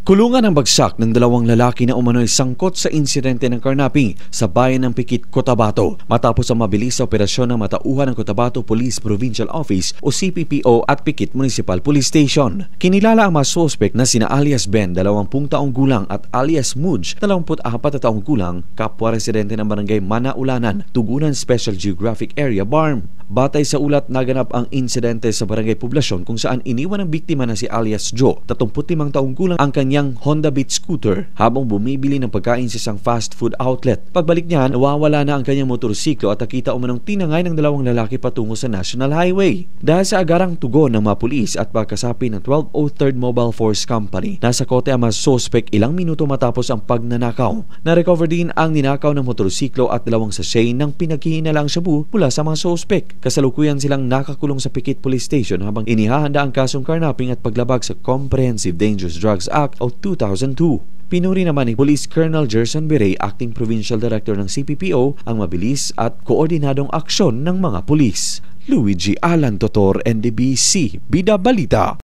Kulungan ang bagsak ng dalawang lalaki na umano'y sangkot sa insidente ng karnaping sa bayan ng Pikit, Cotabato matapos ang mabilis na operasyon ng matauhan ng Cotabato Police Provincial Office o CPPO at Pikit Municipal Police Station. Kinilala ang mga suspect na sina alias Ben, 20 taong gulang at alias Mudge, 24 taong gulang, kapwa residente ng barangay Manaulanan, Tugunan Special Geographic Area, BARM. Batay sa ulat, naganap ang insidente sa barangay Poblasyon kung saan iniwan ng biktima na si alias Joe, 35 taong gulang, ang kanyang Honda Beat scooter habang bumibili ng pagkain sa isang fast food outlet. Pagbalik niya, nawawala na ang kanyang motorsiklo at nakita umanong tinangay ng dalawang lalaki patungo sa National Highway. Dahil sa agarang tugon ng mga pulis at pagkasapi ng 1203rd Mobile Force Company, nasa kote ang mga suspect ilang minuto matapos ang pagnanakaw. Na-recover din ang ninakaw ng motorsiklo at dalawang sachet ng pinaghihinalang shabu mula sa mga suspect. Kasalukuyan silang nakakulong sa Pikit Police Station habang inihahanda ang kasong karnaping at paglabag sa Comprehensive Dangerous Drugs Act of 2002. Pinuri naman ni Police Colonel Gerson Birey, Acting Provincial Director ng CPPO, ang mabilis at koordinadong aksyon ng mga pulis. Luigi Alan Totor, NDBC, Bida Balita.